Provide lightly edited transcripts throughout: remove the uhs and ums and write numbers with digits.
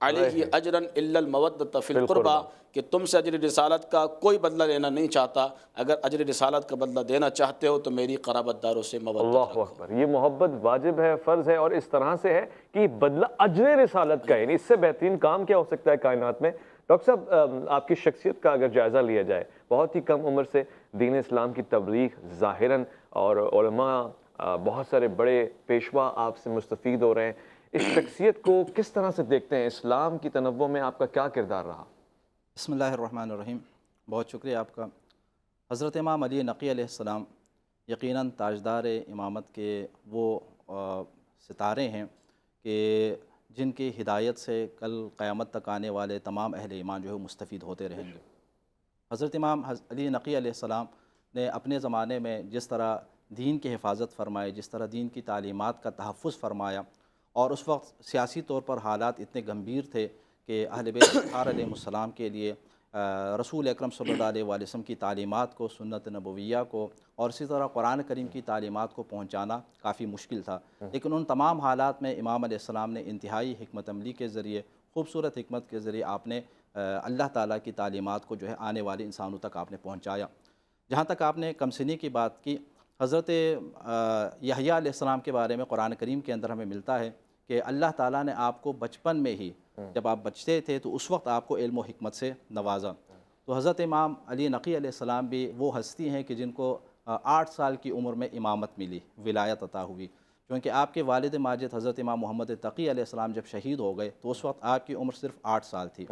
علیہ اجرن الا المودۃ فی القربہ، کہ تم سے اجر رسالت کا کوئی بدلہ لینا نہیں چاہتا، اگر اجر رسالت کا بدلہ دینا چاہتے ہو تو میری قرابت داروں سے مودت اللہ رکھو۔ اکبر، یہ محبت واجب ہے، فرض ہے، اور اس طرح سے ہے کہ بدلہ اجر رسالت کا ہے، یعنی اس سے بہترین کام کیا ہو سکتا ہے کائنات میں۔ ڈاکٹر صاحب، آپ کی شخصیت کا اگر جائزہ لیا جائے، بہت ہی کم عمر سے دین اسلام کی تبلیغ ظاہراً، اور علماء بہت سارے بڑے پیشوا آپ سے مستفید ہو رہے ہیں، اس شخصیت کو کس طرح سے دیکھتے ہیں؟ اسلام کی تنوع میں آپ کا کیا کردار رہا؟ بسم اللہ الرحمن الرحیم، بہت شکریہ آپ کا۔ حضرت امام علی نقی علیہ السلام یقیناً تاجدار امامت کے وہ ستارے ہیں کہ جن کی ہدایت سے کل قیامت تک آنے والے تمام اہل ایمان جو ہے مستفید ہوتے رہیں گے۔ حضرت امام علی نقی علیہ السلام نے اپنے زمانے میں جس طرح دین کی حفاظت فرمائی، جس طرح دین کی تعلیمات کا تحفظ فرمایا، اور اس وقت سیاسی طور پر حالات اتنے گمبھیر تھے کہ اہل بیت اطہار علیہ السلام کے لیے رسول اکرم صلی اللہ علیہ وسلم کی تعلیمات کو، سنت نبویہ کو، اور اسی طرح قرآن کریم کی تعلیمات کو پہنچانا کافی مشکل تھا، لیکن ان تمام حالات میں امام علیہ السلام نے انتہائی حکمت عملی کے ذریعے، خوبصورت حکمت کے ذریعے آپ نے اللہ تعالیٰ کی تعلیمات کو جو ہے آنے والے انسانوں تک آپ نے پہنچایا۔ جہاں تک آپ نے کمسنی کی بات کی، حضرت یحییٰ علیہ السلام کے بارے میں قرآن کریم کے اندر ہمیں ملتا ہے کہ اللہ تعالیٰ نے آپ کو بچپن میں ہی، جب آپ بچتے تھے تو اس وقت آپ کو علم و حکمت سے نوازا۔ تو حضرت امام علی نقی علیہ السلام بھی وہ ہستی ہیں کہ جن کو 8 سال کی عمر میں امامت ملی، ولایت عطا ہوئی، کیونکہ آپ کے والد ماجد حضرت امام محمد تقی علیہ السلام جب شہید ہو گئے تو اس وقت آپ کی عمر صرف 8 سال تھی،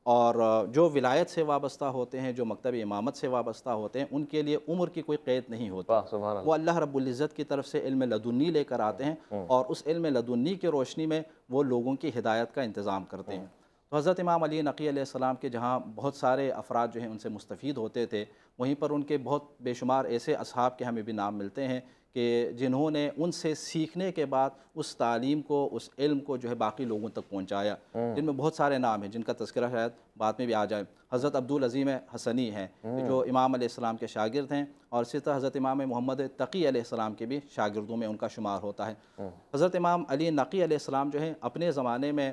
اور جو ولایت سے وابستہ ہوتے ہیں، جو مکتب امامت سے وابستہ ہوتے ہیں، ان کے لیے عمر کی کوئی قید نہیں ہوتی، وہ اللہ رب العزت کی طرف سے علم لدنی لے کر آتے ہیں، اور اس علم لدنی کی روشنی میں وہ لوگوں کی ہدایت کا انتظام کرتے ہیں۔ تو حضرت امام علی نقی علیہ السلام کے جہاں بہت سارے افراد جو ہیں ان سے مستفید ہوتے تھے، وہیں پر ان کے بہت بے شمار ایسے اصحاب کے ہمیں بھی نام ملتے ہیں کہ جنہوں نے ان سے سیکھنے کے بعد اس تعلیم کو، اس علم کو جو ہے باقی لوگوں تک پہنچایا، جن میں بہت سارے نام ہیں جن کا تذکرہ شاید بعد میں بھی آ جائے۔ حضرت عبدالعظیم حسنی ہیں جو امام علیہ السلام کے شاگرد ہیں، اور اسی طرح حضرت امام محمد تقی علیہ السلام کے بھی شاگردوں میں ان کا شمار ہوتا ہے۔ حضرت امام علی نقی علیہ السلام جو ہیں اپنے زمانے میں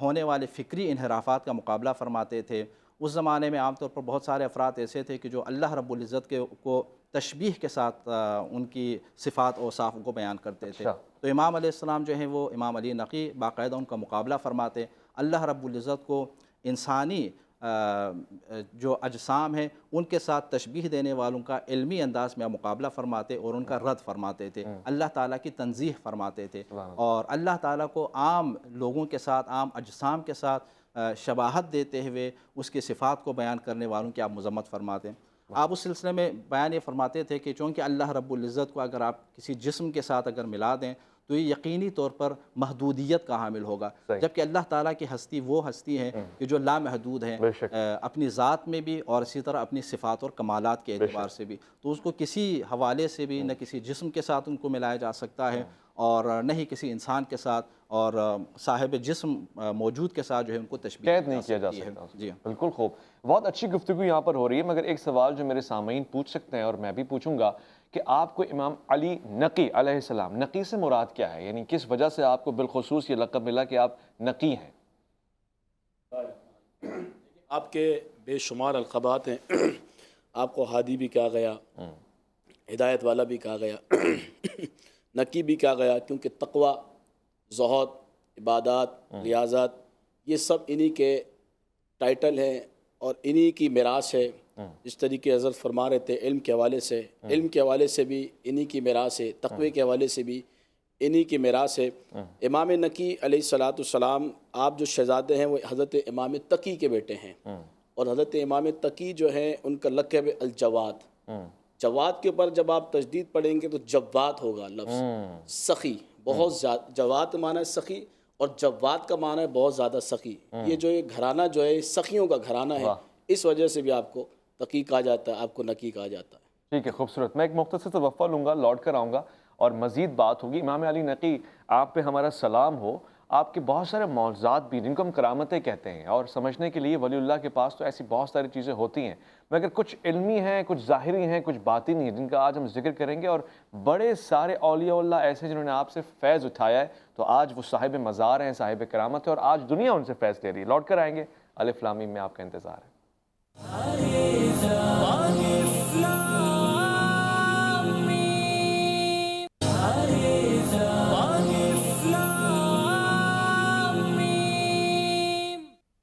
ہونے والے فکری انحرافات کا مقابلہ فرماتے تھے۔ اس زمانے میں عام طور پر بہت سارے افراد ایسے تھے کہ جو اللہ رب العزت کو تشبیہ کے ساتھ ان کی صفات و اوصاف کو بیان کرتے تھے، تو امام علیہ السلام جو ہیں وہ امام علی نقی باقاعدہ ان کا مقابلہ فرماتے، اللہ رب العزت کو انسانی جو اجسام ہیں ان کے ساتھ تشبیہ دینے والوں کا علمی انداز میں مقابلہ فرماتے اور ان کا رد فرماتے تھے، اللہ تعالیٰ کی تنزیہ فرماتے تھے، اور اللہ تعالیٰ کو عام لوگوں کے ساتھ، عام اجسام کے ساتھ شباہت دیتے ہوئے اس کی صفات کو بیان کرنے والوں کی آپ مذمت فرماتے ہیں۔ آپ اس سلسلے میں بیان یہ فرماتے تھے کہ چونکہ اللہ رب العزت کو اگر آپ کسی جسم کے ساتھ اگر ملا دیں تو یہ یقینی طور پر محدودیت کا حامل ہوگا، جبکہ اللہ تعالیٰ کی ہستی وہ ہستی ہے کہ جو لامحدود ہے، اپنی ذات میں بھی اور اسی طرح اپنی صفات اور کمالات کے اعتبار سے بھی، تو اس کو کسی حوالے سے بھی نہ کسی جسم کے ساتھ ان کو ملایا جا سکتا ہے، اور نہ ہی کسی انسان کے ساتھ اور صاحب جسم موجود کے ساتھ جو ہے ان کو تشبیہ قید نہیں کیا جا سکتا۔ جی بالکل خوب، بہت اچھی گفتگو یہاں پر ہو رہی ہے، مگر ایک سوال جو میرے سامعین پوچھ سکتے ہیں اور میں بھی پوچھوں گا کہ آپ کو امام علی نقی علیہ السلام، نقی سے مراد کیا ہے؟ یعنی کس وجہ سے آپ کو بالخصوص یہ لقب ملا کہ آپ نقی ہیں؟ آپ کے بے شمار القابات ہیں، آپ کو ہادی بھی کہا گیا، ہدایت والا بھی کہا گیا، نقی بھی کہا گیا، کیونکہ تقوی، زہد، عبادات، ریاضت، یہ سب انہی کے ٹائٹل ہیں اور انہی کی میراث ہے۔ جس طریقے حضرت فرما رہے تھے علم کے حوالے سے، علم کے حوالے سے بھی انہی کی میراث ہے، تقوی کے حوالے سے بھی انہی کی میراث ہے۔ امام نقی علیہ السلام آپ جو شہزادے ہیں وہ حضرت امام تقی کے بیٹے ہیں، اور حضرت امام تقی جو ہیں ان کا لقب ہے الجواد۔ جواد کے اوپر جب آپ تجدید پڑھیں گے تو جواد ہوگا لفظ، سخی، بہت زیادہ، جواد معنی ہے سخی اور جواد کا معنی ہے بہت زیادہ سخی۔ یہ جو یہ گھرانہ جو ہے سخیوں کا گھرانہ ہے، اس وجہ سے بھی آپ کو تقی کہا جاتا ہے، آپ کو نقی کہا جاتا ہے۔ ٹھیک ہے، خوبصورت۔ میں ایک مختصر سے وقفہ لوں گا، لوٹ کر آؤں گا اور مزید بات ہوگی۔ امام علی نقی، آپ پہ ہمارا سلام ہو، آپ کے بہت سارے معجزات بھی جن کو ہم کرامتیں کہتے ہیں، اور سمجھنے کے لیے ولی اللہ کے پاس تو ایسی بہت ساری چیزیں ہوتی ہیں، مگر کچھ علمی ہیں، کچھ ظاہری ہیں، کچھ باطنی ہیں، جن کا آج ہم ذکر کریں گے۔ اور بڑے سارے اولیاء اللہ ایسے جنہوں نے آپ سے فیض اٹھایا ہے، تو آج وہ صاحب مزار ہیں، صاحب کرامت ہے، اور آج دنیا ان سے فیض لے رہی ہے۔ لوٹ کر آئیں گے، الف لام میم میں آپ کا انتظار ہے۔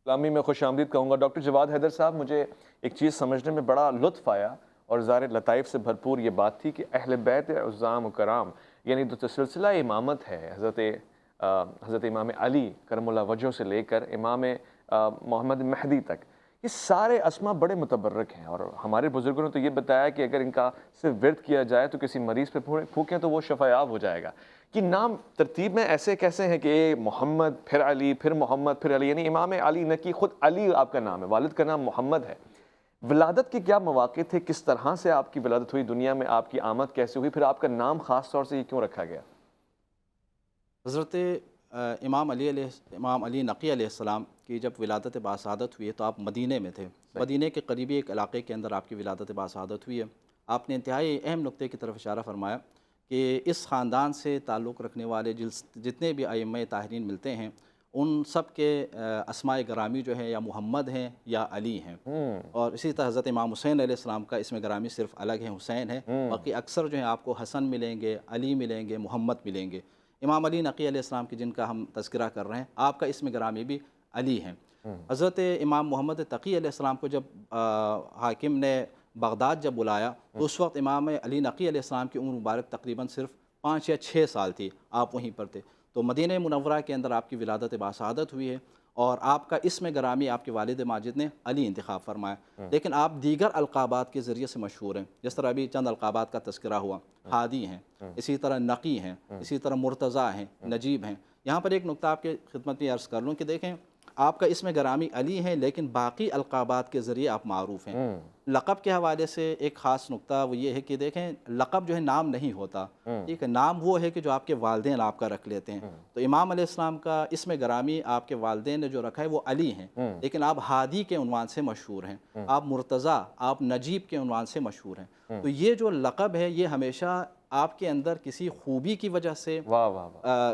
اسلامی میں خوش آمدید کہوں گا۔ ڈاکٹر جواد حیدر صاحب، مجھے ایک چیز سمجھنے میں بڑا لطف آیا اور ظاہر لطائف سے بھرپور یہ بات تھی کہ اہل بیت عظام و کرام، یعنی جو سلسلہ امامت ہے حضرت امام علی کرم اللہ وجہہ سے لے کر امام محمد مہدی تک، یہ سارے اسما بڑے متبرک ہیں، اور ہمارے بزرگوں نے تو یہ بتایا کہ اگر ان کا صرف ورد کیا جائے تو کسی مریض پہ پھونکیں تو وہ شفا یاب ہو جائے گا۔ کہ نام ترتیب میں ایسے کیسے ہیں کہ محمد پھر علی پھر محمد پھر علی، یعنی امام علی نہ کہ خود علی آپ کا نام ہے، والد کا نام محمد ہے۔ ولادت کے کیا مواقع تھے، کس طرح سے آپ کی ولادت ہوئی، دنیا میں آپ کی آمد کیسے ہوئی، پھر آپ کا نام خاص طور سے یہ کیوں رکھا گیا؟ حضرت امام علی نقی علیہ السلام کی جب ولادت باسعادت ہوئی ہے تو آپ مدینہ میں تھے، مدینہ کے قریبی ایک علاقے کے اندر آپ کی ولادت باسعادت ہوئی ہے۔ آپ نے انتہائی اہم نقطے کی طرف اشارہ فرمایا کہ اس خاندان سے تعلق رکھنے والے جتنے بھی ائمہ طاہرین ملتے ہیں، ان سب کے اسماء گرامی جو ہیں یا محمد ہیں یا علی ہیں، اور اسی طرح حضرت امام حسین علیہ السلام کا اسم گرامی صرف الگ ہے، حسین ہے، باقی اکثر جو ہیں آپ کو حسن ملیں گے، علی ملیں گے، محمد ملیں گے۔ امام علی نقی علیہ السلام کی جن کا ہم تذکرہ کر رہے ہیں، آپ کا اسم گرامی بھی علی ہیں۔ حضرت امام محمد تقی علیہ السلام کو جب حاکم نے بغداد جب بلایا تو اس وقت امام علی نقی علیہ السلام کی عمر مبارک تقریباً صرف 5 یا 6 سال تھی، آپ وہیں پر تھے۔ تو مدینہ منورہ کے اندر آپ کی ولادت باسعادت ہوئی ہے، اور آپ کا اسم گرامی آپ کے والد ماجد نے علی انتخاب فرمایا، لیکن آپ دیگر القابات کے ذریعے سے مشہور ہیں، جس طرح ابھی چند القابات کا تذکرہ ہوا، ہادی ہیں، اسی طرح نقی ہیں، اسی طرح مرتضیٰ ہیں، نجیب ہیں۔ یہاں پر ایک نقطہ آپ کے خدمت میں عرض کر لوں کہ دیکھیں، آپ کا اسم گرامی علی ہیں لیکن باقی القابات کے ذریعے آپ معروف ہیں۔ لقب کے حوالے سے ایک خاص نقطہ وہ یہ ہے کہ دیکھیں، لقب جو ہے نام نہیں ہوتا، ٹھیک ہے، نام وہ ہے کہ جو آپ کے والدین آپ کا رکھ لیتے ہیں۔ تو امام علیہ السلام کا اسم گرامی آپ کے والدین نے جو رکھا ہے وہ علی ہیں، لیکن آپ ہادی کے عنوان سے مشہور ہیں، آپ مرتضیٰ، آپ نجیب کے عنوان سے مشہور ہیں۔ تو یہ جو لقب ہے یہ ہمیشہ آپ کے اندر کسی خوبی کی وجہ سے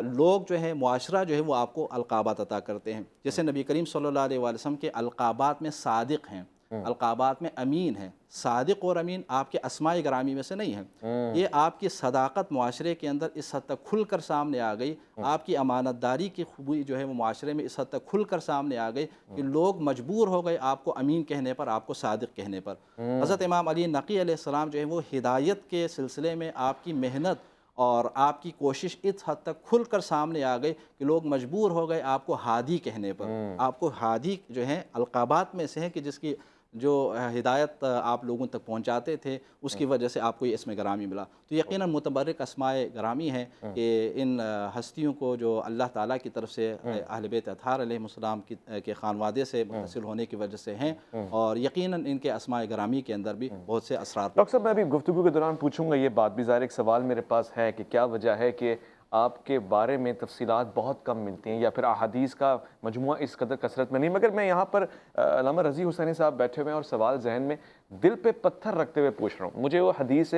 لوگ جو ہے، معاشرہ جو ہے وہ آپ کو القابات عطا کرتے ہیں۔ جیسے نبی کریم صلی اللہ علیہ وسلم کے القابات میں صادق ہیں، القابات میں امین ہیں۔ صادق اور امین آپ کے اسماء گرامی میں سے نہیں ہیں، یہ آپ کی صداقت معاشرے کے اندر اس حد تک کھل کر سامنے آ گئی، آپ کی امانت داری کی خوبی جو ہے وہ معاشرے میں اس حد تک کھل کر سامنے آ گئی کہ لوگ مجبور ہو گئے آپ کو امین کہنے پر، آپ کو صادق کہنے پر۔ حضرت امام علی نقی علیہ السلام جو ہے وہ ہدایت کے سلسلے میں آپ کی محنت اور آپ کی کوشش اس حد تک کھل کر سامنے آ گئی کہ لوگ مجبور ہو گئے آپ کو ہادی کہنے پر۔ آپ کو ہادی جو ہیں القابات میں سے ہیں کہ جس کی جو ہدایت آپ لوگوں تک پہنچاتے تھے، اس کی وجہ سے آپ کو یہ اسم گرامی ملا۔ تو یقیناً متبرک اسماء گرامی ہیں کہ ان ہستیوں کو جو اللہ تعالیٰ کی طرف سے اہل بیت اطہار علیہ السلام کے خانوادے سے متصل ہونے کی وجہ سے ہیں، اور یقیناً ان کے اسماء گرامی کے اندر بھی بہت سے اثرات۔ ڈاکٹر صاحب، میں ابھی گفتگو کے دوران پوچھوں گا یہ بات بھی، ظاہر ایک سوال میرے پاس ہے کہ کیا وجہ ہے کہ آپ کے بارے میں تفصیلات بہت کم ملتی ہیں، یا پھر احادیث کا مجموعہ اس قدر کثرت میں نہیں؟ مگر میں یہاں پر علامہ رضی حسینی صاحب بیٹھے ہوئے ہیں اور سوال ذہن میں دل پہ پتھر رکھتے ہوئے پوچھ رہا ہوں۔ مجھے وہ حدیث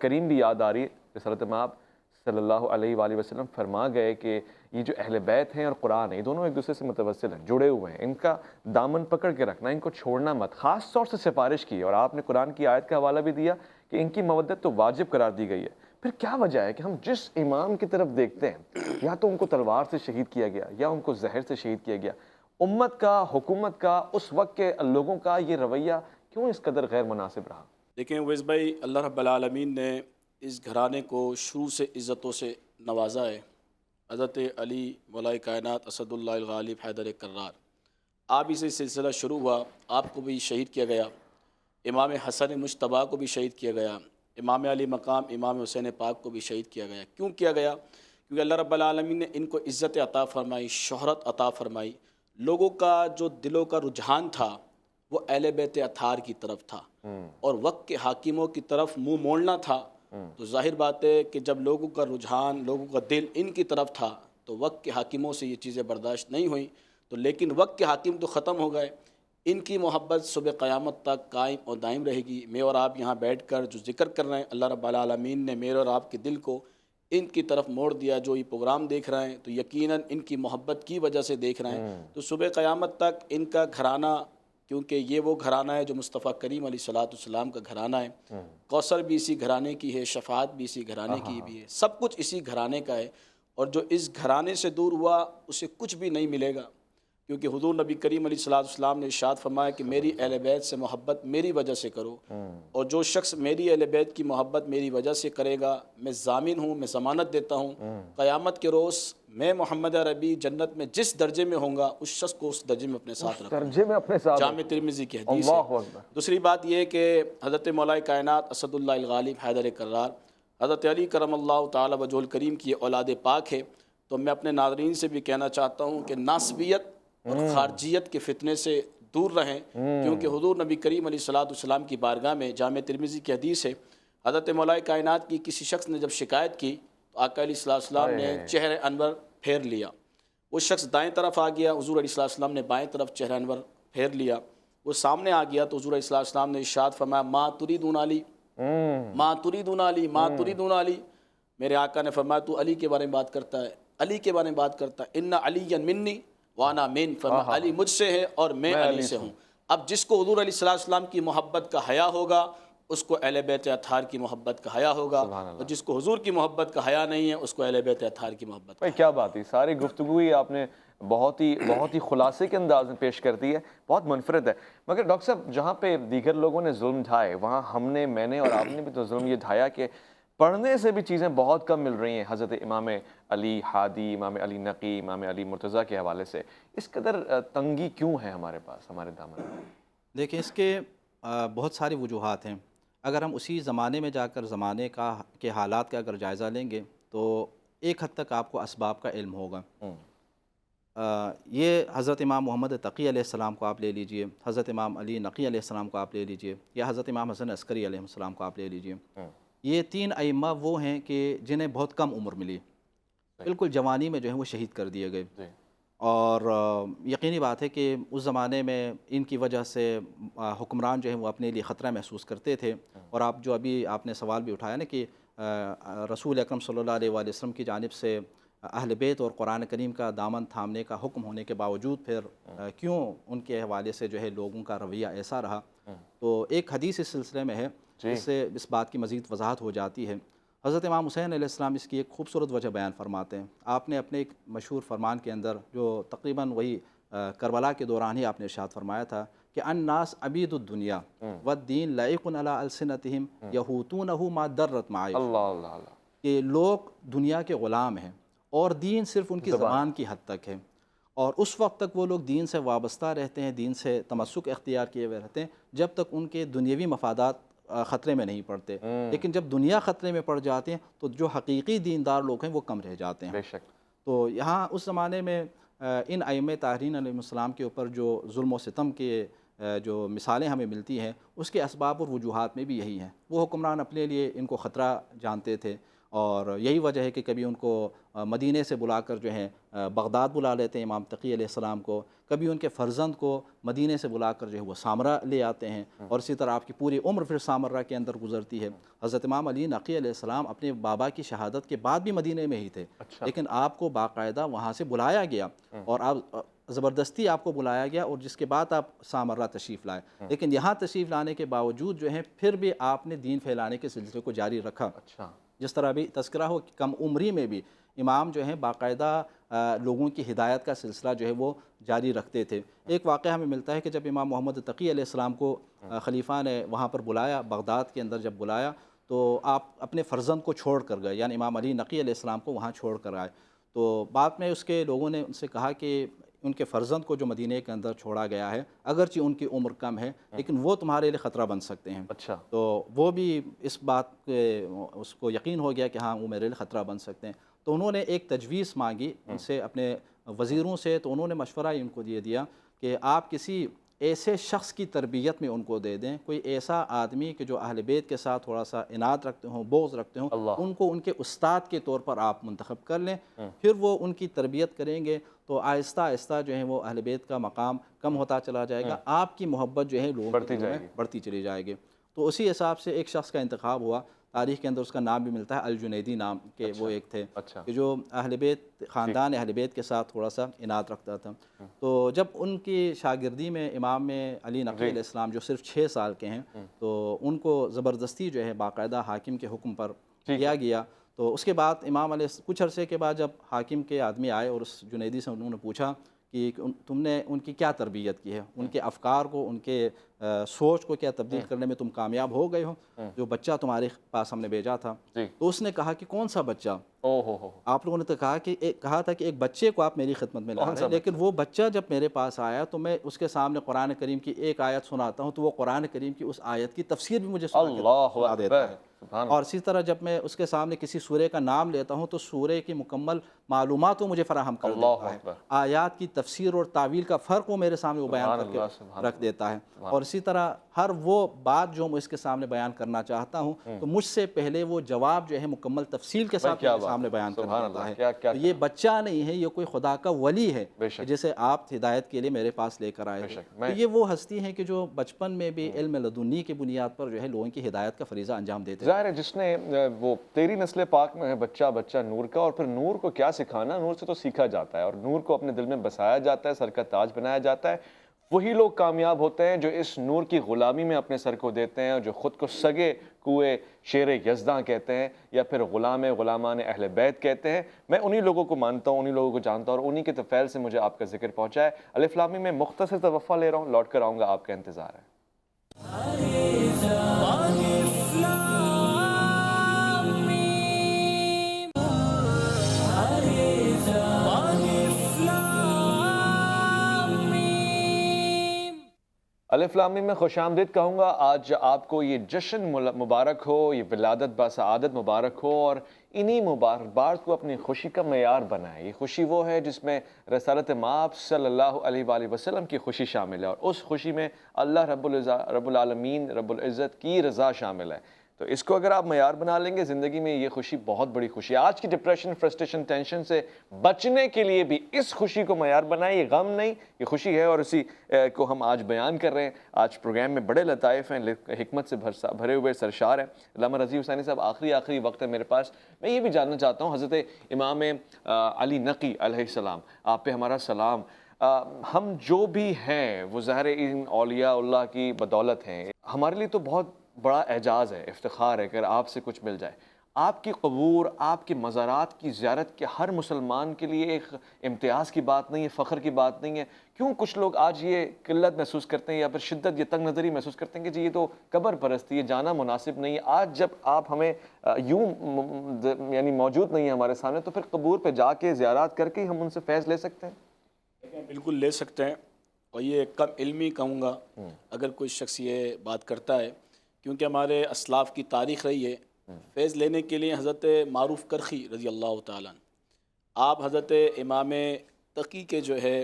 کریم بھی یاد آ رہی ہے کہ حضرت آپ صلی اللہ علیہ وآلہ وسلم فرما گئے کہ یہ جو اہل بیت ہیں اور قرآن ہے، یہ دونوں ایک دوسرے سے متوسل ہیں، جڑے ہوئے ہیں، ان کا دامن پکڑ کے رکھنا، ان کو چھوڑنا مت۔ خاص طور سے سفارش کی، اور آپ نے قرآن کی آیت کا حوالہ بھی دیا کہ ان کی مودت تو واجب قرار دی گئی ہے۔ پھر کیا وجہ ہے کہ ہم جس امام کی طرف دیکھتے ہیں، یا تو ان کو تلوار سے شہید کیا گیا یا ان کو زہر سے شہید کیا گیا، امت کا، حکومت کا، اس وقت کے لوگوں کا یہ رویہ کیوں اس قدر غیر مناسب رہا؟ دیکھیں ویس بھائی، اللہ رب العالمین نے اس گھرانے کو شروع سے عزتوں سے نوازا ہے۔ حضرت علی مولا کائنات اسد اللہ الغالب حیدر کرار، آپ ہی سے سلسلہ شروع ہوا، آپ کو بھی شہید کیا گیا، امام حسن مجتبیٰ کو بھی شہید کیا گیا، امام علی مقام امام حسین پاک کو بھی شہید کیا گیا۔ کیوں کیا گیا؟ کیونکہ اللہ رب العالمین نے ان کو عزت عطا فرمائی، شہرت عطا فرمائی، لوگوں کا جو دلوں کا رجحان تھا وہ اہل بیت اطہار کی طرف تھا، اور وقت کے حاکموں کی طرف منہ موڑنا تھا۔ تو ظاہر بات ہے کہ جب لوگوں کا رجحان، لوگوں کا دل ان کی طرف تھا تو وقت کے حاکموں سے یہ چیزیں برداشت نہیں ہوئیں، تو لیکن وقت کے حاکم تو ختم ہو گئے، ان کی محبت صبح قیامت تک قائم اور دائم رہے گی۔ میں اور آپ یہاں بیٹھ کر جو ذکر کر رہے ہیں، اللہ رب العالمین نے میرے اور آپ کے دل کو ان کی طرف موڑ دیا، جو یہ پروگرام دیکھ رہے ہیں تو یقیناً ان کی محبت کی وجہ سے دیکھ رہے ہیں، تو صبح قیامت تک ان کا گھرانہ، کیونکہ یہ وہ گھرانہ ہے جو مصطفیٰ کریم علیہ السلام کا گھرانہ ہے، کوثر بھی اسی گھرانے کی ہے، شفاعت بھی اسی گھرانے کی بھی ہے، سب کچھ اسی گھرانے کا ہے، اور جو اس گھرانے سے دور ہوا اسے کچھ بھی نہیں ملے گا، کیونکہ حضور نبی کریم علیہ السلام نے ارشاد فرمایا کہ میری اہل بیت سے محبت میری وجہ سے کرو، اور جو شخص میری اہل بیت کی محبت میری وجہ سے کرے گا، میں ضامن ہوں، میں ضمانت دیتا ہوں، قیامت کے روز میں محمد عربی جنت میں جس درجے میں ہوں گا اس شخص کو اس درجے میں اپنے ساتھ رکھوں گا۔ درجے میں اپنے ساتھ جامع ترمذی کی حدیث اللہ ہے۔ اکبر۔ دوسری بات یہ کہ حضرت مولا کائنات اسد اللہ الغالب حیدر کرار حضرت علی کرم اللہ تعالی وجہ الکریم کی اولاد پاک ہے، تو میں اپنے ناظرین سے بھی کہنا چاہتا ہوں کہ ناسبیت اور خارجیت کے فتنے سے دور رہیں، کیونکہ حضور نبی کریم علیہ السلام کی بارگاہ میں جامع ترمذی کی حدیث ہے، حضرت مولا کائنات کی کسی شخص نے جب شکایت کی تو آقا علیہ السلام نے چہرہ انور پھیر لیا، وہ شخص دائیں طرف آ گیا، حضور علیہ السلام نے بائیں طرف چہرہ انور پھیر لیا، وہ سامنے آ گیا تو حضور علیہ السلام نے ارشاد فرمایا ما تریدون علی، ما تریدون علی، ما تریدون علی، میرے آقا نے فرمایا تو علی کے بارے میں بات کرتا ہے، علی کے بارے میں بات کرتا ہے، ان علی منی وانا من، فرمایا علی مجھ سے ہے اور میں علی سے ہوں۔ اب جس کو حضور علیہ السلام کی محبت کا حیا ہوگا اس کو اہل بیت اطہار کی محبت کا حیا ہوگا، اور جس کو حضور کی محبت کا حیا نہیں ہے اس کو اہل بیت اطہار کی محبت کا بھائی کیا بات ہے، ساری گفتگو ہی آپ نے بہت ہی خلاصے کے انداز میں پیش کر دی ہے، بہت منفرد ہے۔ مگر ڈاکٹر صاحب جہاں پہ دیگر لوگوں نے ظلم ڈھائے وہاں میں نے اور آپ نے بھی تو ظلم یہ ڈھایا کہ پڑھنے سے بھی چیزیں بہت کم مل رہی ہیں حضرت امام علی ہادی، امام علی نقی، امام علی مرتضیٰ کے حوالے سے، اس قدر تنگی کیوں ہے ہمارے پاس، ہمارے دامن میں؟ دیکھیں اس کے بہت ساری وجوہات ہیں۔ اگر ہم اسی زمانے میں جا کر زمانے کے حالات کا اگر جائزہ لیں گے تو ایک حد تک آپ کو اسباب کا علم ہوگا۔ یہ حضرت امام محمد تقی علیہ السلام کو آپ لے لیجئے، حضرت امام علی نقی علیہ السلام کو آپ لے لیجئے، یا حضرت امام حسن عسکری علیہ السلام کو آپ لے لیجئے۔ یہ تین ائمہ وہ ہیں کہ جنہیں بہت کم عمر ملی، بالکل جوانی میں جو ہے وہ شہید کر دیے گئے، اور یقینی بات ہے کہ اس زمانے میں ان کی وجہ سے حکمران جو ہیں وہ اپنے لیے خطرہ محسوس کرتے تھے، اور آپ نے سوال بھی اٹھایا نا کہ رسول اکرم صلی اللہ علیہ وآلہ وسلم کی جانب سے اہل بیت اور قرآن کریم کا دامن تھامنے کا حکم ہونے کے باوجود پھر کیوں ان کے حوالے سے جو ہے لوگوں کا رویہ ایسا رہا، تو ایک حدیث اس سلسلے میں ہے جس سے اس بات کی مزید وضاحت ہو جاتی ہے۔ حضرت امام حسین علیہ السلام اس کی ایک خوبصورت وجہ بیان فرماتے ہیں۔ آپ نے اپنے ایک مشہور فرمان کے اندر جو تقریباً وہی کربلا کے دوران ہی آپ نے ارشاد فرمایا تھا کہ الناس عبید الدنیا والدین لائق علی السنتہم یہوتونہ ما درت معاش، کہ لوگ دنیا کے غلام ہیں اور دین صرف ان کی زبان کی حد تک ہے، اور اس وقت تک وہ لوگ دین سے وابستہ رہتے ہیں، دین سے تمسک اختیار کیے ہوئے رہتے ہیں جب تک ان کے دنیاوی مفادات خطرے میں نہیں پڑتے، لیکن جب دنیا خطرے میں پڑ جاتے ہیں تو جو حقیقی دیندار لوگ ہیں وہ کم رہ جاتے ہیں۔ بے شک۔ تو یہاں اس زمانے میں ان ائمہ طاہرین علیہ السلام کے اوپر جو ظلم و ستم کے جو مثالیں ہمیں ملتی ہیں اس کے اسباب اور وجوہات میں بھی یہی ہیں۔ وہ حکمران اپنے لیے ان کو خطرہ جانتے تھے، اور یہی وجہ ہے کہ کبھی ان کو مدینے سے بلا کر جو ہے بغداد بلا لیتے ہیں امام تقی علیہ السلام کو، کبھی ان کے فرزند کو مدینے سے بلا کر جو ہے وہ سامرہ لے آتے ہیں، اور اسی طرح آپ کی پوری عمر پھر سامرہ کے اندر گزرتی ہے۔ حضرت امام علی نقی علیہ السلام اپنے بابا کی شہادت کے بعد بھی مدینے میں ہی تھے، لیکن آپ کو باقاعدہ وہاں سے بلایا گیا، اور آپ زبردستی آپ کو بلایا گیا، اور جس کے بعد آپ سامرہ تشریف لائے، لیکن یہاں تشریف لانے کے باوجود جو ہے پھر بھی آپ نے دین پھیلانے کے سلسلے کو جاری رکھا۔ جس طرح بھی تذکرہ ہو کہ کم عمری میں بھی امام جو ہیں باقاعدہ لوگوں کی ہدایت کا سلسلہ جو ہے وہ جاری رکھتے تھے۔ ایک واقعہ ہمیں ملتا ہے کہ جب امام محمد تقی علیہ السلام کو خلیفہ نے وہاں پر بلایا، بغداد کے اندر جب بلایا، تو آپ اپنے فرزند کو چھوڑ کر گئے، یعنی امام علی نقی علیہ السلام کو وہاں چھوڑ کر آئے۔ تو بعد میں اس کے لوگوں نے ان سے کہا کہ ان کے فرزند کو جو مدینہ کے اندر چھوڑا گیا ہے اگرچہ ان کی عمر کم ہے لیکن وہ تمہارے لیے خطرہ بن سکتے ہیں۔ تو وہ بھی اس بات اس کو یقین ہو گیا کہ ہاں وہ میرے لیے خطرہ بن سکتے ہیں، تو انہوں نے ایک تجویز مانگی ان سے، اپنے وزیروں سے، تو انہوں نے مشورہ ان کو یہ دیا کہ آپ کسی ایسے شخص کی تربیت میں ان کو دے دیں، کوئی ایسا آدمی کہ جو اہل بیت کے ساتھ تھوڑا سا عناد رکھتے ہوں، بغض رکھتے ہوں، اللہ ان کو ان کے استاد کے طور پر آپ منتخب کر لیں، پھر وہ ان کی تربیت کریں گے تو آہستہ آہستہ جو ہے وہ اہل بیت کا مقام کم ہوتا چلا جائے گا، آپ کی محبت جو ہے لوگوں کے دلوں میں بڑھتی چلی جائے گی۔ تو اسی حساب سے ایک شخص کا انتخاب ہوا، تاریخ کے اندر اس کا نام بھی ملتا ہے الجنیدی نام کے، وہ ایک تھے اچھا کہ جو اہل بیت خاندان اہل بیت کے ساتھ تھوڑا سا عناد رکھتا تھا۔ تو جب ان کی شاگردی میں امام علی نقی علیہ السلام جو صرف 6 سال کے ہیں، تو ان کو زبردستی جو ہے باقاعدہ حاکم کے حکم پر کیا گیا۔ تو اس کے بعد امام علیہ کچھ عرصے کے بعد جب حاکم کے آدمی آئے اور اس جنیدی سے انہوں نے پوچھا کہ تم نے ان کی کیا تربیت کی ہے، ان کے افکار کو، ان کے سوچ کو کیا تبدیل کرنے میں تم کامیاب ہو گئے ہو، جو بچہ تمہارے پاس ہم نے بھیجا تھا؟ تو اس نے کہا کہ کون سا بچہ؟ آپ لوگوں نے تو کہا تھا کہ ایک بچے کو آپ میری خدمت میں لا رہے ہیں، لیکن وہ بچہ جب میرے پاس آیا تو میں اس کے سامنے قرآن کریم کی ایک آیت سناتا ہوں تو وہ قرآن کریم کی اس آیت کی تفسیر بھی مجھے سنا دیتا ہے، اور اسی طرح جب میں اس کے سامنے کسی سورے کا نام لیتا ہوں تو سورے کی مکمل معلومات وہ مجھے فراہم کر دیتا ہے، آیات کی تفسیر اور تعویل کا فرق وہ میرے سامنے وہ بیان کر کے رکھ دیتا ہے، اور اسی طرح ہر وہ بات جو میں اس کے سامنے بیان کرنا چاہتا ہوں تو مجھ سے پہلے وہ جواب جو ہے مکمل تفصیل کے ساتھ میرے سامنے بیان کر دیتا ہے۔ تو یہ بچہ نہیں ہے، یہ کوئی خدا کا ولی ہے جسے آپ ہدایت کے لیے میرے پاس لے کر آئے تھے۔ تو یہ وہ ہستی ہیں کہ جو بچپن میں بھی علم لدنی کی بنیاد پر جو ہے لوگوں کی ہدایت کا فریضہ انجام دیتے ہیں۔ ظاہر ہے جس نے وہ تیری نسل پاک میں ہے بچہ بچہ نور کا، اور پھر نور کو کیا سکھانا، نور سے تو سیکھا جاتا ہے اور نور کو اپنے دل میں بسایا جاتا ہے، سر کا تاج بنایا جاتا ہے۔ وہی لوگ کامیاب ہوتے ہیں جو اس نور کی غلامی میں اپنے سر کو دیتے ہیں، جو خود کو سگے کوئے شیر یزداں کہتے ہیں یا پھر غلامان اہل بیت کہتے ہیں۔ میں انہی لوگوں کو مانتا ہوں، انہی لوگوں کو جانتا ہوں، اور انہی کے طفیل سے مجھے آپ کا ذکر پہنچا ہے۔ الف لام میم میں مختصر توفیٰ لے رہا ہوں، لوٹ کر آؤں گا، آپ کا انتظار ہے۔ الف لام میم میں خوش آمدید کہوں گا۔ آج آپ کو یہ جشن مبارک ہو، یہ ولادت باسعادت مبارک ہو، اور انہی مبارکباد کو اپنی خوشی کا معیار بنائے۔ یہ خوشی وہ ہے جس میں رسالت مآب صلی اللہ علیہ وآلہ وسلم کی خوشی شامل ہے، اور اس خوشی میں اللہ رب العالمین رب العزت کی رضا شامل ہے۔ تو اس کو اگر آپ معیار بنا لیں گے زندگی میں، یہ خوشی بہت بڑی خوشی ہے۔ آج کی ڈپریشن، فرسٹریشن، ٹینشن سے بچنے کے لیے بھی اس خوشی کو معیار بنائیں۔ یہ غم نہیں، یہ خوشی ہے، اور اسی کو ہم آج بیان کر رہے ہیں۔ آج پروگرام میں بڑے لطائف ہیں، حکمت سے بھرے ہوئے سرشار ہیں۔ علامہ رضی حسینی صاحب، آخری وقت ہے میرے پاس، میں یہ بھی جاننا چاہتا ہوں، حضرت امام علی نقی علیہ السلام، آپ پہ ہمارا سلام۔ ہم جو بھی ہیں وہ ظاہر ان اولیاء اللہ کی بدولت ہیں۔ ہمارے لیے تو بہت بڑا اعجاز ہے، افتخار ہے اگر آپ سے کچھ مل جائے۔ آپ کی قبور، آپ کے مزارات کی زیارت کے ہر مسلمان کے لیے ایک امتیاز کی بات نہیں ہے، فخر کی بات نہیں ہے۔ کیوں کچھ لوگ آج یہ قلت محسوس کرتے ہیں یا پھر شدت، یہ تنگ نظری محسوس کرتے ہیں کہ جی یہ تو قبر پرستی ہے، جانا مناسب نہیں ہے۔ آج جب آپ ہمیں یوں یعنی موجود نہیں ہیں ہمارے سامنے، تو پھر قبور پہ جا کے زیارات کر کے ہم ان سے فیض لے سکتے ہیں؟ بالکل لے سکتے ہیں، اور یہ کم علمی کہوں گا اگر کوئی شخص یہ بات کرتا ہے، کیونکہ ہمارے اسلاف کی تاریخ رہی ہے فیض لینے کے لیے۔ حضرت معروف کرخی رضی اللہ تعالیٰ عنہ، آپ حضرت امام تقی کے جو ہے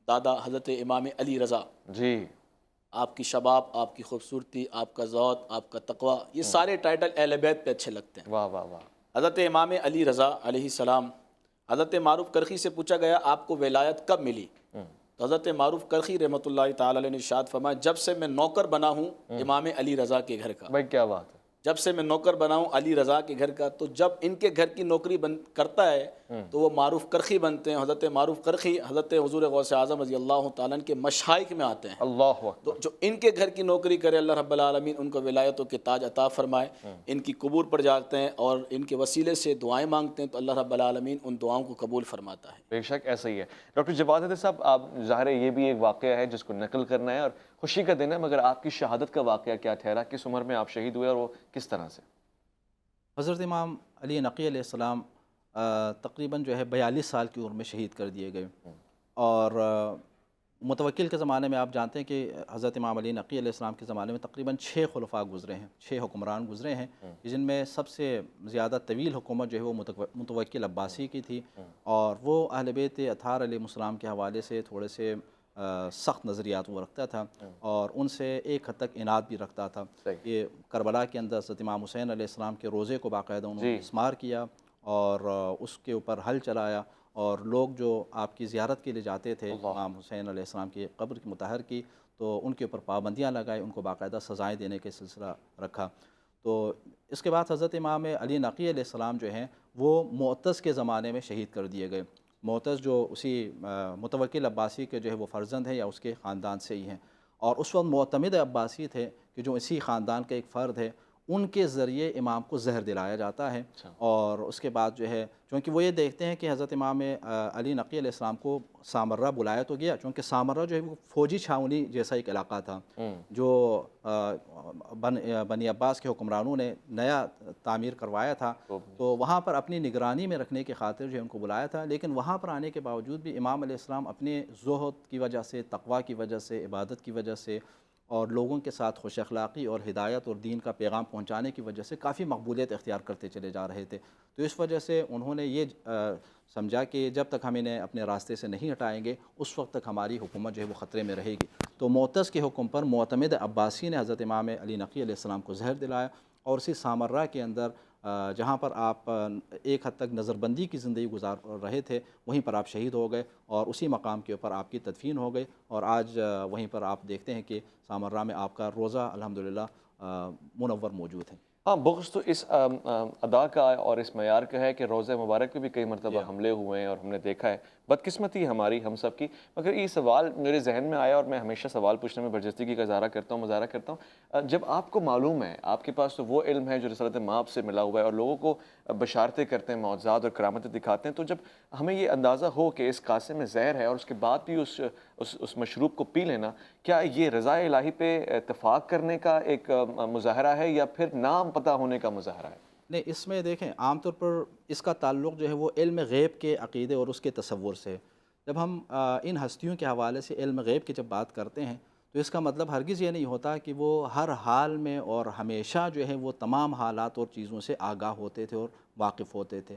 دادا حضرت امام علی رضا، جی، آپ کی شباب، آپ کی خوبصورتی، آپ کا ذوق، آپ کا تقوی، یہ سارے ٹائٹل اہل بیت پہ اچھے لگتے ہیں۔ واہ واہ واہ۔ حضرت امام علی رضا علیہ السلام، حضرت معروف کرخی سے پوچھا گیا آپ کو ولایت کب ملی؟ تو حضرت معروف کرخی رحمۃ اللہ تعالی علیہ نے ارشاد فرمایا جب سے میں نوکر بنا ہوں امام علی رضا کے گھر کا۔ بھائی کیا بات ہے! جب سے میں نوکر بنا ہوں علی رضا کے گھر کا، تو جب ان کے گھر کی نوکری کرتا ہے تو وہ معروف کرخی بنتے ہیں۔ حضرت معروف کرخی حضرت حضور غوث اعظم رضی اللہ تعالیٰ عنہ کے مشائخ میں آتے ہیں۔ اللہ تو اکبر۔ جو ان کے گھر کی نوکری کرے، اللہ رب العالمین ان کو ولایتوں کے تاج عطا فرمائے۔ ان کی قبور پر جاتے ہیں اور ان کے وسیلے سے دعائیں مانگتے ہیں تو اللہ رب العالمین ان دعاؤں کو قبول فرماتا ہے۔ بے شک ایسا ہی ہے۔ ڈاکٹر جواد حیدر صاحب، آپ ظاہر ہے یہ بھی ایک واقعہ ہے جس کو نقل کرنا ہے اور خوشی کا دن ہے، مگر آپ کی شہادت کا واقعہ کیا ٹھہرا؟ کس عمر میں آپ شہید ہوئے اور وہ کس طرح سے؟ حضرت امام علی نقی علیہ السلام تقریباً جو ہے 42 سال کی عمر میں شہید کر دیے گئے، اور متوکل کے زمانے میں آپ جانتے ہیں کہ حضرت امام علی نقی علیہ السلام کے زمانے میں تقریباً 6 خلفاء گزرے ہیں، 6 حکمران گزرے ہیں، جن میں سب سے زیادہ طویل حکومت جو ہے وہ متوکل عباسی کی تھی، اور وہ اہل بیت اطہار علیہ السلام کے حوالے سے تھوڑے سے سخت نظریات وہ رکھتا تھا اور ان سے ایک حد تک عناد بھی رکھتا تھا۔ یہ کربلا کے اندر حضرت امام حسین علیہ السلام کے روزے کو باقاعدہ انہوں نے مسمار کیا اور اس کے اوپر حل چلایا، اور لوگ جو آپ کی زیارت کے لیے جاتے تھے امام حسین علیہ السلام کی قبر کی مطہر کی، تو ان کے اوپر پابندیاں لگائے، ان کو باقاعدہ سزائیں دینے کے سلسلہ رکھا۔ تو اس کے بعد حضرت امام علی نقی علیہ السلام جو ہیں وہ معتز کے زمانے میں شہید کر دیے گئے۔ معتز جو اسی متوکل عباسی کے جو ہے وہ فرزند ہیں یا اس کے خاندان سے ہی ہیں، اور اس وقت معتمد عباسی تھے کہ جو اسی خاندان کا ایک فرد ہے، ان کے ذریعے امام کو زہر دلایا جاتا ہے۔ اور اس کے بعد جو ہے چونکہ وہ یہ دیکھتے ہیں کہ حضرت امام علی نقی علیہ السلام کو سامرہ بلایا تو گیا، چونکہ سامرہ جو ہے وہ فوجی چھاونی جیسا ایک علاقہ تھا جو بنی عباس کے حکمرانوں نے نیا تعمیر کروایا تھا، تو وہاں پر اپنی نگرانی میں رکھنے کی خاطر جو ہے ان کو بلایا تھا۔ لیکن وہاں پر آنے کے باوجود بھی امام علیہ السلام اپنے زہد کی وجہ سے، تقویٰ کی وجہ سے، عبادت کی وجہ سے اور لوگوں کے ساتھ خوش اخلاقی اور ہدایت اور دین کا پیغام پہنچانے کی وجہ سے کافی مقبولیت اختیار کرتے چلے جا رہے تھے۔ تو اس وجہ سے انہوں نے یہ سمجھا کہ جب تک ہم انہیں اپنے راستے سے نہیں ہٹائیں گے اس وقت تک ہماری حکومت جو ہے وہ خطرے میں رہے گی۔ تو معتز کے حکم پر معتمد عباسی نے حضرت امام علی نقی علیہ السلام کو زہر دلایا، اور اسی سامرہ کے اندر جہاں پر آپ ایک حد تک نظر بندی کی زندگی گزار رہے تھے وہیں پر آپ شہید ہو گئے، اور اسی مقام کے اوپر آپ کی تدفین ہو گئی، اور آج وہیں پر آپ دیکھتے ہیں کہ سامرہ میں آپ کا روزہ الحمدللہ منور موجود ہے۔ ہاں، بغض تو اس ادا کا اور اس معیار کا ہے کہ روزہ مبارک پہ بھی کئی مرتبہ حملے ہوئے ہیں اور ہم نے دیکھا ہے، بدقسمتی ہماری ہم سب کی۔ مگر یہ سوال میرے ذہن میں آیا اور میں ہمیشہ سوال پوچھنے میں برجستگی کا مظاہرہ کرتا ہوں، جب آپ کو معلوم ہے، آپ کے پاس تو وہ علم ہے جو رسالت مآب سے ملا ہوا ہے اور لوگوں کو بشارتیں کرتے ہیں، معجزات اور کرامتیں دکھاتے ہیں، تو جب ہمیں یہ اندازہ ہو کہ اس کاسے میں زہر ہے اور اس کے بعد بھی اس مشروب کو پی لینا، کیا یہ رضا الہی پہ اتفاق کرنے کا ایک مظاہرہ ہے یا پھر نام پتہ ہونے کا مظاہرہ ہے؟ نہیں، اس میں دیکھیں عام طور پر اس کا تعلق جو ہے وہ علم غیب کے عقیدے اور اس کے تصور سے ہے۔ جب ہم ان ہستیوں کے حوالے سے علم غیب کی جب بات کرتے ہیں تو اس کا مطلب ہرگز یہ نہیں ہوتا کہ وہ ہر حال میں اور ہمیشہ جو ہے وہ تمام حالات اور چیزوں سے آگاہ ہوتے تھے اور واقف ہوتے تھے۔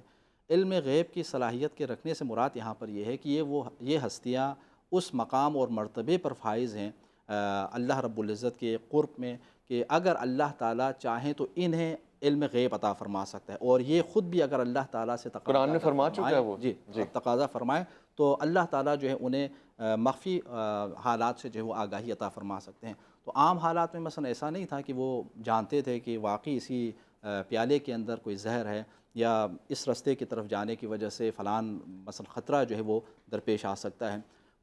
علم غیب کی صلاحیت کے رکھنے سے مراد یہاں پر یہ ہے کہ یہ ہستیاں اس مقام اور مرتبے پر فائز ہیں اللہ رب العزت کے قرب میں کہ اگر اللہ تعالیٰ چاہیں تو انہیں علم غیب عطا فرما سکتا ہے، اور یہ خود بھی اگر اللہ تعالیٰ سے قرآن میں فرما چکا ہے وہ تقاضا فرمائے تو اللہ تعالیٰ جو ہے انہیں مخفی حالات سے جو ہے وہ آگاہی عطا فرما سکتے ہیں۔ تو عام حالات میں مثلا ایسا نہیں تھا کہ وہ جانتے تھے کہ واقعی اسی پیالے کے اندر کوئی زہر ہے یا اس رستے کی طرف جانے کی وجہ سے فلان مثلا خطرہ جو ہے وہ درپیش آ سکتا ہے۔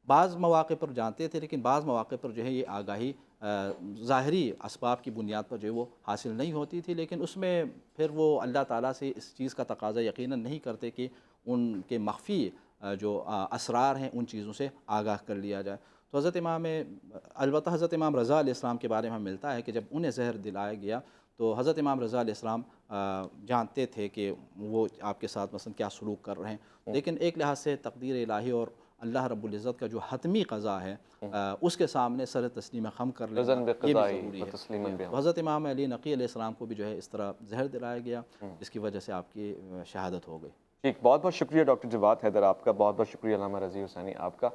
بعض مواقع پر جانتے تھے، لیکن بعض مواقع پر جو ہے یہ آگاہی ظاہری اسباب کی بنیاد پر جو ہے وہ حاصل نہیں ہوتی تھی، لیکن اس میں پھر وہ اللہ تعالیٰ سے اس چیز کا تقاضا یقیناً نہیں کرتے کہ ان کے مخفی جو اسرار ہیں ان چیزوں سے آگاہ کر لیا جائے۔ تو البتہ حضرت امام رضا علیہ السلام کے بارے میں ہمیں ملتا ہے کہ جب انہیں زہر دلایا گیا تو حضرت امام رضا علیہ السلام جانتے تھے کہ وہ آپ کے ساتھ مثلا کیا سلوک کر رہے ہیں، لیکن ایک لحاظ سے تقدیر الہی اور اللہ رب العزت کا جو حتمی قضا ہے اس کے سامنے سر تسلیم خم کر لینا یہ بھی ضروری ہے۔ حضرت امام علی نقی علیہ السلام کو بھی جو ہے اس طرح زہر دلایا گیا جس کی وجہ سے آپ کی شہادت ہو گئی۔ ٹھیک، بہت بہت شکریہ ڈاکٹر جواد حیدر آپ کا، بہت بہت شکریہ علامہ رضی حسینی آپ کا۔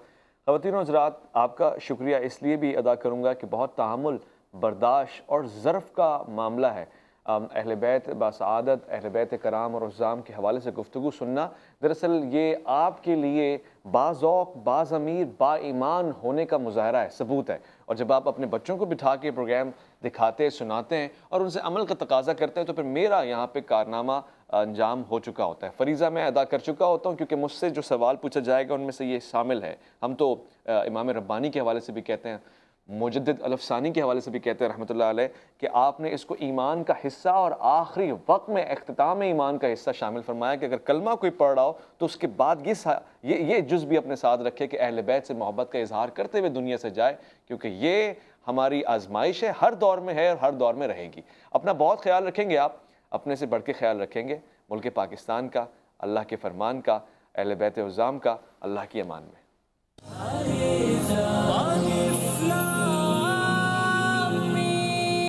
خواتین و حضرات، آپ کا شکریہ اس لیے بھی ادا کروں گا کہ بہت تحمل، برداشت اور ظرف کا معاملہ ہے۔ اہل بیت باسعادت، اہل بیت کرام اور عظام کے حوالے سے گفتگو سننا دراصل یہ آپ کے لیے باذوق، باضمیر، با ایمان ہونے کا مظاہرہ ہے، ثبوت ہے۔ اور جب آپ اپنے بچوں کو بٹھا کے پروگرام دکھاتے، سناتے ہیں اور ان سے عمل کا تقاضا کرتے ہیں تو پھر میرا یہاں پہ کارنامہ انجام ہو چکا ہوتا ہے، فریضہ میں ادا کر چکا ہوتا ہوں، کیونکہ مجھ سے جو سوال پوچھا جائے گا ان میں سے یہ شامل ہے۔ ہم تو امام ربانی کے حوالے سے بھی کہتے ہیں، مجدد الافسانی کے حوالے سے بھی کہتے ہیں رحمۃ اللہ علیہ کہ آپ نے اس کو ایمان کا حصہ اور آخری وقت میں اختتام ایمان کا حصہ شامل فرمایا کہ اگر کلمہ کوئی پڑھ رہا ہو تو اس کے بعد یہ جز بھی اپنے ساتھ رکھے کہ اہل بیت سے محبت کا اظہار کرتے ہوئے دنیا سے جائے، کیونکہ یہ ہماری آزمائش ہے، ہر دور میں ہے اور ہر دور میں رہے گی۔ اپنا بہت خیال رکھیں گے، آپ اپنے سے بڑھ کے خیال رکھیں گے، ملک پاکستان کا، اللہ کے فرمان کا، اہل بیت عظام کا۔ اللہ کی امان میں۔